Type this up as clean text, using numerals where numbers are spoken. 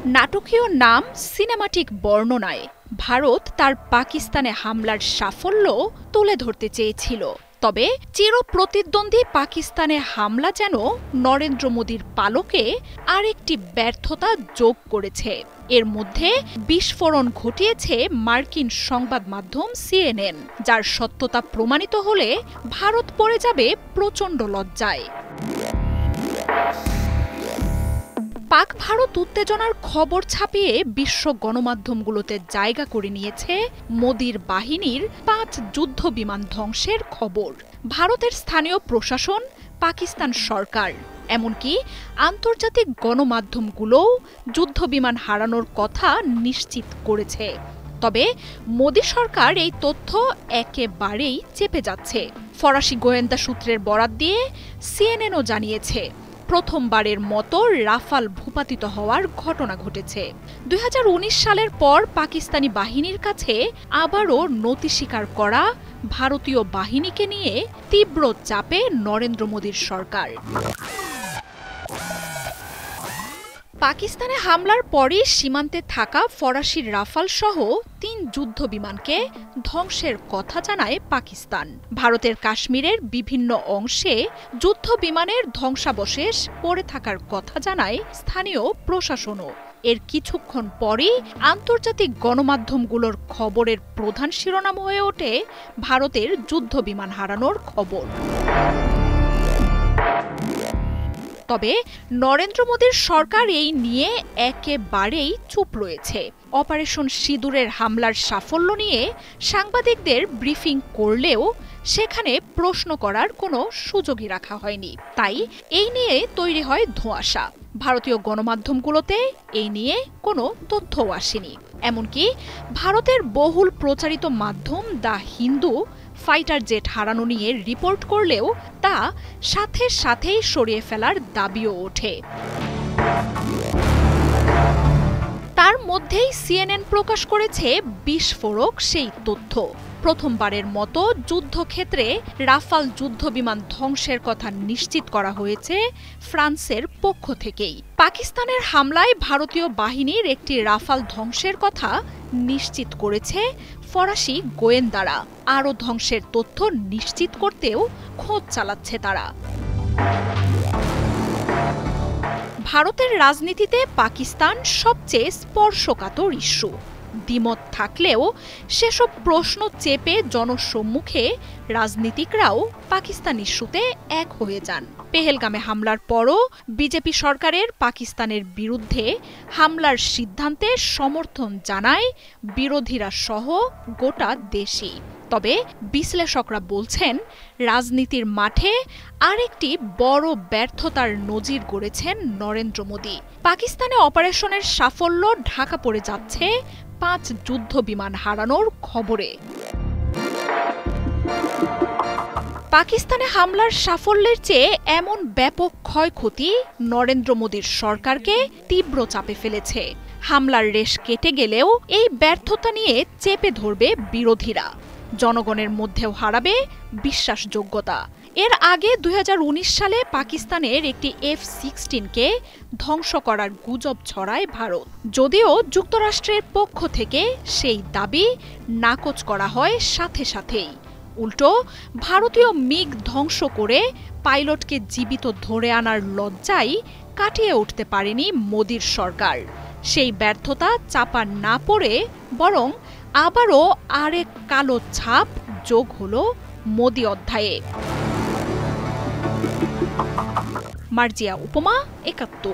নাটকীয় নাম সিনেমাটিক বর্ণনায় ভারত তার পাকিস্তানে হামলার সাফল্য তুলে ধরতে চেয়েছিল। তবে চিরপ্রতিদ্বন্দ্বী পাকিস্তানে হামলা যেন নরেন্দ্র মোদীর পালকে আরেকটি ব্যর্থতা যোগ করেছে। এর মধ্যে বিস্ফোরণ ঘটিয়েছে মার্কিন সংবাদ মাধ্যম CNN, যার সত্যতা প্রমাণিত হলে ভারত পড়ে যাবে প্রচণ্ড লজ্জায়। পাক ভারত উত্তেজনার খবর ছাপিয়ে বিশ্ব গণমাধ্যমগুলোতে জায়গা করে নিয়েছে মোদীর বাহিনীর 5 যুদ্ধ বিমান ধ্বংসের খবর। ভারতের স্থানীয় প্রশাসন, পাকিস্তান সরকার, এমনকি আন্তর্জাতিক গণমাধ্যমগুলোও যুদ্ধ বিমান হারানোর কথা নিশ্চিত করেছে। তবে মোদী সরকার এই তথ্য একেবারেই চেপে যাচ্ছে। ফরাসি গোয়েন্দা সূত্রের বরাত দিয়ে CNNও জানিয়েছে, প্রথমবারের মতো রাফাল ভূপাতিত হওয়ার ঘটনা ঘটেছে। 2019 সালের পর পাকিস্তানি বাহিনীর কাছে আবারও নতি স্বীকার করা ভারতীয় বাহিনীকে নিয়ে তীব্র চাপে নরেন্দ্র মোদীর সরকার। পাকিস্তানে হামলার পরই সীমান্তে থাকা ফরাসি রাফাল সহ 3 যুদ্ধ বিমানকে ধ্বংসের কথা জানায় পাকিস্তান। ভারতের কাশ্মীরের বিভিন্ন অংশে যুদ্ধ বিমানের ধ্বংসাবশেষ পড়ে থাকার কথা জানায় স্থানীয় প্রশাসনও। এর কিছুক্ষণ পরই আন্তর্জাতিক গণমাধ্যমগুলোর খবরের প্রধান শিরোনাম হয়ে ওঠে ভারতের যুদ্ধ বিমান হারানোর খবর। তবে নরেন্দ্র মোদীর সরকার এই নিয়ে একেবারেই চুপ রয়েছে। অপারেশন সিঁদুরের হামলার সাফল্য নিয়ে সাংবাদিকদের ব্রিফিং করলেও সেখানে প্রশ্ন করার কোনো সুযোগই রাখা হয়নি। তাই এই নিয়ে তৈরি হয় ধোঁয়াশা। ভারতীয় গণমাধ্যমগুলোতে এই নিয়ে কোনো তথ্যও আসেনি। এমনকি ভারতের বহুল প্রচারিত মাধ্যম দ্য হিন্দু ফাইটার জেট হারানো নিয়ে রিপোর্ট করলেও তা সাথে সাথেই সরিয়ে ফেলার দাবিও ওঠে। তার মধ্যেই CNN প্রকাশ করেছে বিস্ফোরক সেই তথ্য। প্রথমবারের মতো যুদ্ধক্ষেত্রে রাফাল যুদ্ধবিমান ধ্বংসের কথা নিশ্চিত করা হয়েছে ফ্রান্সের পক্ষ থেকেই। পাকিস্তানের হামলায় ভারতীয় বাহিনীর একটি রাফাল ধ্বংসের কথা নিশ্চিত করেছে ফরাসি গোয়েন্দারা। আরও ধ্বংসের তথ্য নিশ্চিত করতেও খোঁজ চালাচ্ছে তারা। ভারতের রাজনীতিতে পাকিস্তান সবচেয়ে স্পর্শকাতর ইস্যু। দ্বিমত থাকলেও সেসব প্রশ্ন চেপে জনসম্মুখে রাজনীতিকরাও পাকিস্তান ইস্যুতে এক হয়ে যান। পেহেলগামে হামলার পরও বিজেপি সরকারের পাকিস্তানের বিরুদ্ধে হামলার সিদ্ধান্তে সমর্থন জানায় বিরোধীরা সহ গোটা দেশই। তবে বিশ্লেষকরা বলছেন, রাজনীতির মাঠে আরেকটি বড় ব্যর্থতার নজির গড়েছেন নরেন্দ্র মোদী। পাকিস্তানে অপারেশনের সাফল্য ঢাকা পড়ে যাচ্ছে 5 যুদ্ধ বিমান হারানোর খবরে। পাকিস্তানে হামলার সাফল্যের চেয়ে এমন ব্যাপক ক্ষয়ক্ষতি নরেন্দ্র মোদীর সরকারকে তীব্র চাপে ফেলেছে। হামলার রেশ কেটে গেলেও এই ব্যর্থতা নিয়ে চেপে ধরবে বিরোধীরা। জনগণের মধ্যেও হারাবে বিশ্বাসযোগ্যতা। এর আগে 2019 সালে পাকিস্তানের একটি F-16কে ধ্বংস করার গুজব ছড়ায় ভারত। যদিও যুক্তরাষ্ট্রের পক্ষ থেকে সেই দাবি নাকচ করা হয় সাথে সাথেই। উল্টো ভারতীয় মিগ ধ্বংস করে পাইলটকে জীবিত ধরে আনার লজ্জায় কাটিয়ে উঠতে পারেনি মোদীর সরকার। সেই ব্যর্থতা চাপা না পড়ে বরং আবারও আরেক কালো ছাপ যোগ হলো মোদী অধ্যায়ে। মার্জিয়া উপমা, ৭১।